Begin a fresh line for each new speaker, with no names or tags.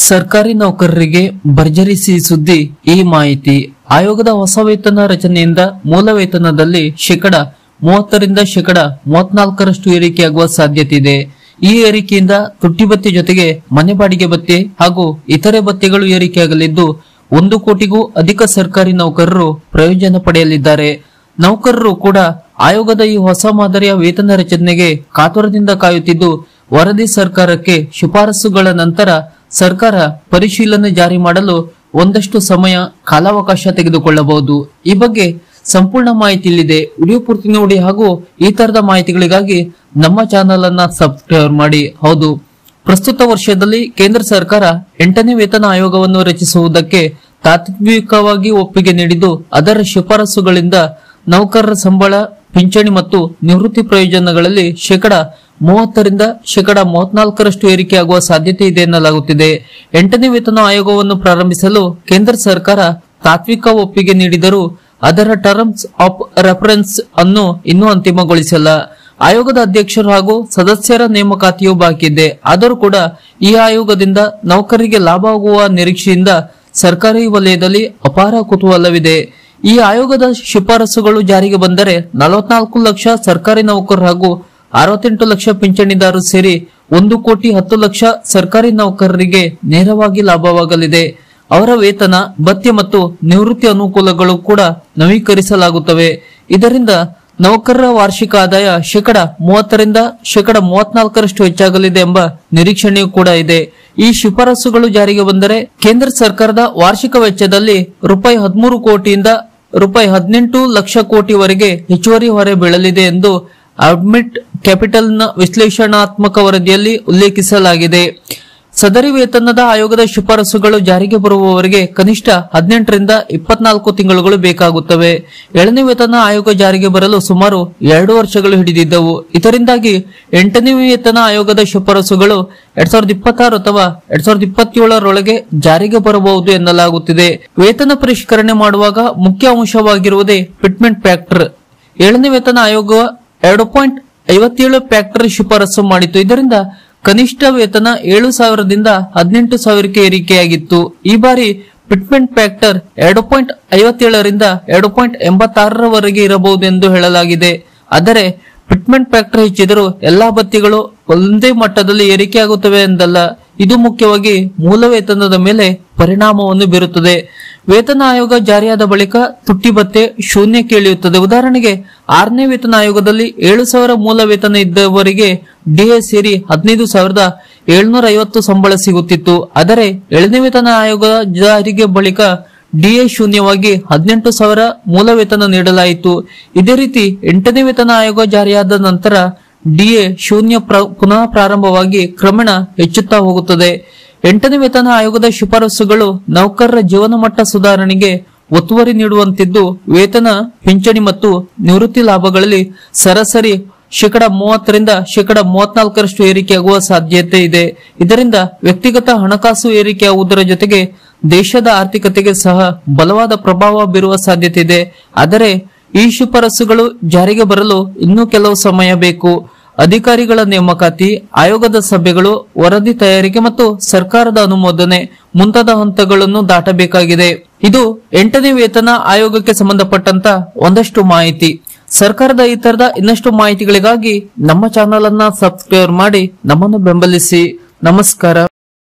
ಸರ್ಕಾರಿ ನೌಕರರಿಗೆ ಭರ್ಜರಿ ಸಿಹಿ ಸುದ್ದಿ. ಈ ಮಾಹಿತಿ ಆಯೋಗದ ಹೊಸ ವೇತನ ರಚನೆಯಿಂದ ಮೂಲ ವೇತನದಲ್ಲಿ ಶೇಕಡ 30ರಿಂದ ಶೇಕಡ 34ರಷ್ಟು ಏರಿಕೆಯಾಗುವ ಸಾಧ್ಯತೆ ಇದೆ. ಈ ಏರಿಕೆಯಿಂದ ತುಟ್ಟಿ ಭತ್ಯೆ ಜೊತೆಗೆ ಮನೆ ಬಾಡಿಗೆ ಭತ್ಯೆ ಹಾಗೂ ಇತರೆ ಭತ್ಯೆಗಳು ಏರಿಕೆಯಾಗಲಿದ್ದು 1 ಕೋಟಿಗೂ ಅಧಿಕ ಸರ್ಕಾರಿ ನೌಕರರು ಪ್ರಯೋಜನ ಪಡೆಯಲಿದ್ದಾರೆ. ನೌಕರರು ಕೂಡ ಆಯೋಗದ ಈ ಹೊಸ ಮಾದರಿಯ ವೇತನ ರಚನೆಗೆ ಕಾತುರದಿಂದ ಕಾಯುತ್ತಿದ್ದು, ವರದಿ ಸರ್ಕಾರಕ್ಕೆ ಶಿಫಾರಸುಗಳ ನಂತರ ಸರ್ಕಾರ ಪರಿಶೀಲನೆ ಜಾರಿ ಮಾಡಲು ಒಂದಷ್ಟು ಸಮಯ ಕಾಲಾವಕಾಶ ತೆಗೆದುಕೊಳ್ಳಬಹುದು. ಈ ಬಗ್ಗೆ ಸಂಪೂರ್ಣ ಮಾಹಿತಿ ಇಲ್ಲಿದೆ. ವಿಡಿಯೋ ಪೂರ್ತಿ ನೋಡಿ ಹಾಗೂ ಈ ತರದ ಮಾಹಿತಿಗಳಿಗಾಗಿ ನಮ್ಮ ಚಾನೆಲ್ ಅನ್ನ ಸಬ್ಸ್ಕ್ರೈಬ್ ಮಾಡಿ. ಹೌದು, ಪ್ರಸ್ತುತ ವರ್ಷದಲ್ಲಿ ಕೇಂದ್ರ ಸರ್ಕಾರ 8ನೇ ವೇತನ ಆಯೋಗವನ್ನು ರಚಿಸುವುದಕ್ಕೆ ತಾತ್ವಿಕವಾಗಿ ಒಪ್ಪಿಗೆ ನೀಡಿದ್ದು, ಅದರ ಶಿಫಾರಸುಗಳಿಂದ ನೌಕರರ ಸಂಬಳ, ಪಿಂಚಣಿ ಮತ್ತು ನಿವೃತ್ತಿ ಪ್ರಯೋಜನಗಳಲ್ಲಿ ಶೇಕಡ 30ರಿಂದ ಶೇಕಡ 34ರಷ್ಟು ಏರಿಕೆಯಾಗುವ ಸಾಧ್ಯತೆ ಇದೆ ಎನ್ನಲಾಗುತ್ತಿದೆ. 8ನೇ ವೇತನ ಆಯೋಗವನ್ನು ಪ್ರಾರಂಭಿಸಲು ಕೇಂದ್ರ ಸರ್ಕಾರ ತಾತ್ವಿಕ ಒಪ್ಪಿಗೆ ನೀಡಿದರೂ ಅದರ ಟರ್ಮ್ಸ್ ಆಫ್ ರೆಫರೆನ್ಸ್ ಅನ್ನು ಇನ್ನೂ ಅಂತಿಮಗೊಳಿಸಿಲ್ಲ. ಆಯೋಗದ ಅಧ್ಯಕ್ಷರು ಹಾಗೂ ಸದಸ್ಯರ ನೇಮಕಾತಿಯೂ ಬಾಕಿ ಇದೆ. ಆದರೂ ಕೂಡ ಈ ಆಯೋಗದಿಂದ ನೌಕರರಿಗೆ ಲಾಭವಾಗುವ ನಿರೀಕ್ಷೆಯಿಂದ ಸರ್ಕಾರಿ ವಲಯದಲ್ಲಿ ಅಪಾರ ಕುತೂಹಲವಿದೆ. ಈ ಆಯೋಗದ ಶಿಫಾರಸುಗಳು ಜಾರಿಗೆ ಬಂದರೆ 44 ಲಕ್ಷ ಸರ್ಕಾರಿ ನೌಕರರು ಹಾಗೂ 68 ಲಕ್ಷ ಪಿಂಚಣಿದಾರರು ಸೇರಿ 1 ಕೋಟಿ 10 ಲಕ್ಷ ಸರ್ಕಾರಿ ನೌಕರರಿಗೆ ನೇರವಾಗಿ ಲಾಭವಾಗಲಿದೆ. ಅವರ ವೇತನ, ಭತ್ಯೆ ಮತ್ತು ನಿವೃತ್ತಿ ಅನುಕೂಲಗಳು ಕೂಡ ನವೀಕರಿಸಲಾಗುತ್ತವೆ. ಇದರಿಂದ ನೌಕರರ ವಾರ್ಷಿಕ ಆದಾಯ ಶೇಕಡ 30ರಿಂದ ಶೇಕಡ 34ರಷ್ಟು ಹೆಚ್ಚಾಗಲಿದೆ ಎಂಬ ನಿರೀಕ್ಷಣೆಯೂ ಕೂಡ ಇದೆ. ಈ ಶಿಫಾರಸುಗಳು ಜಾರಿಗೆ ಬಂದರೆ ಕೇಂದ್ರ ಸರ್ಕಾರದ ವಾರ್ಷಿಕ ವೆಚ್ಚದಲ್ಲಿ ₹13 ಕೋಟಿಯಿಂದ ₹18 ಲಕ್ಷ ಕೋಟಿವರೆಗೆ ಹೆಚ್ಚುವರಿ ಹೊರೆ ಬೀಳಲಿದೆ ಎಂದು ಅಡ್ಮಿಟ್ ಕ್ಯಾಪಿಟಲ್ನ ವಿಶ್ಲೇಷಣಾತ್ಮಕ ವರದಿಯಲ್ಲಿ ಉಲ್ಲೇಖಿಸಲಾಗಿದೆ. ಸದರಿ ವೇತನದ ಆಯೋಗದ ಶಿಫಾರಸುಗಳು ಜಾರಿಗೆ ಬರುವವರೆಗೆ ಕನಿಷ್ಠ 18ರಿಂದ 24 ತಿಂಗಳುಗಳು ಬೇಕಾಗುತ್ತವೆ. 7ನೇ ವೇತನ ಆಯೋಗ ಜಾರಿಗೆ ಬರಲು ಸುಮಾರು 2 ವರ್ಷಗಳು ಹಿಡಿದಿದ್ದವು. ಇದರಿಂದಾಗಿ 8ನೇ ವೇತನ ಆಯೋಗದ ಶಿಫಾರಸುಗಳು 2026 ಅಥವಾ 2027ರೊಳಗೆ ಜಾರಿಗೆ ಬರಬಹುದು ಎನ್ನಲಾಗುತ್ತಿದೆ. ವೇತನ ಪರಿಷ್ಕರಣೆ ಮಾಡುವಾಗ ಮುಖ್ಯ ಅಂಶವಾಗಿರುವುದೇ ಫಿಟ್ಮೆಂಟ್ ಫ್ಯಾಕ್ಟರ್. 7ನೇ ವೇತನ ಆಯೋಗ 2.57 ಫ್ಯಾಕ್ಟರ್ ಶಿಫಾರಸು ಮಾಡಿತು. ಇದರಿಂದ ಕನಿಷ್ಠ ವೇತನ 7,000ದಿಂದ 18,000ಕ್ಕೆ ಏರಿಕೆಯಾಗಿತ್ತು. ಈ ಬಾರಿ ಫಿಟ್ಮೆಂಟ್ ಫ್ಯಾಕ್ಟರ್ 2.57ರಿಂದ 2.86ರವರೆಗೆ ಇರಬಹುದು ಎಂದು ಹೇಳಲಾಗಿದೆ. ಆದರೆ ಫಿಟ್ಮೆಂಟ್ ಫ್ಯಾಕ್ಟರ್ ಹೆಚ್ಚಿದರೂ ಎಲ್ಲಾ ಭತ್ಯೆಗಳು ಒಂದೇ ಮಟ್ಟದಲ್ಲಿ ಏರಿಕೆಯಾಗುತ್ತವೆ ಎಂದಲ್ಲ. ಇದು ಮುಖ್ಯವಾಗಿ ಮೂಲ ವೇತನದ ಮೇಲೆ ಪರಿಣಾಮವನ್ನು ಬೀರುತ್ತದೆ. ವೇತನ ಆಯೋಗ ಜಾರಿಯಾದ ಬಳಿಕ ತುಟ್ಟಿ ಭತ್ಯೆ ಶೂನ್ಯಕ್ಕೆ ಇಳಿಯುತ್ತದೆ. ಉದಾಹರಣೆಗೆ 6ನೇ ವೇತನ ಆಯೋಗದಲ್ಲಿ 7,000 ಮೂಲ ವೇತನ ಇದ್ದವರಿಗೆ ಡಿಎ ಸೇರಿ 15,750 ಸಂಬಳ ಸಿಗುತ್ತಿತ್ತು. ಆದರೆ 7ನೇ ವೇತನ ಆಯೋಗ ಜಾರಿಗೆ ಬಳಿಕ ಡಿಎ ಶೂನ್ಯವಾಗಿ 18,000 ಮೂಲ ವೇತನ ನೀಡಲಾಯಿತು. ಇದೇ ರೀತಿ 8ನೇ ವೇತನ ಆಯೋಗ ಜಾರಿಯಾದ ನಂತರ ಡಿಎ ಶೂನ್ಯ ಪುನಃ ಪ್ರಾರಂಭವಾಗಿ ಕ್ರಮೇಣ ಹೆಚ್ಚುತ್ತಾ ಹೋಗುತ್ತದೆ. 8ನೇ ವೇತನ ಆಯೋಗದ ಶಿಫಾರಸುಗಳು ನೌಕರರ ಜೀವನ ಮಟ್ಟ ಸುಧಾರಣೆಗೆ ಒತ್ತುವರಿ ನೀಡುವಂತಿದ್ದು, ವೇತನ, ಪಿಂಚಣಿ ಮತ್ತು ನಿವೃತ್ತಿ ಲಾಭಗಳಲ್ಲಿ ಸರಾಸರಿ ಶೇಕಡ 30ರಿಂದ ಶೇಕಡ 34ರಷ್ಟು ಏರಿಕೆಯಾಗುವ ಸಾಧ್ಯತೆ ಇದೆ. ಇದರಿಂದ ವ್ಯಕ್ತಿಗತ ಹಣಕಾಸು ಏರಿಕೆಯಾಗುವುದರ ಜೊತೆಗೆ ದೇಶದ ಆರ್ಥಿಕತೆಗೆ ಸಹ ಬಲವಾದ ಪ್ರಭಾವ ಬೀರುವ ಸಾಧ್ಯತೆ ಇದೆ. ಆದರೆ ಈ ಶಿಫಾರಸುಗಳು ಜಾರಿಗೆ ಬರಲು ಇನ್ನೂ ಕೆಲವು ಸಮಯ ಬೇಕು. ಅಧಿಕಾರಿಗಳ ನೇಮಕಾತಿ, ಆಯೋಗದ ಸಭೆಗಳು, ವರದಿ ತಯಾರಿಕೆ ಮತ್ತು ಸರ್ಕಾರದ ಅನುಮೋದನೆ ಮುಂತಾದ ಹಂತಗಳನ್ನು ದಾಟಬೇಕಾಗಿದೆ. ಇದು 8ನೇ ವೇತನ ಆಯೋಗಕ್ಕೆ ಸಂಬಂಧಪಟ್ಟಂತ ಒಂದಷ್ಟು ಮಾಹಿತಿ. ಸರ್ಕಾರದ ಈ ತರದ ಇನ್ನಷ್ಟು ಮಾಹಿತಿಗಳಿಗಾಗಿ ನಮ್ಮ ಚಾನೆಲ್ ಅನ್ನ ಸಬ್ಸ್ಕ್ರೈಬ್ ಮಾಡಿ ನಮ್ಮನ್ನು ಬೆಂಬಲಿಸಿ. ನಮಸ್ಕಾರ.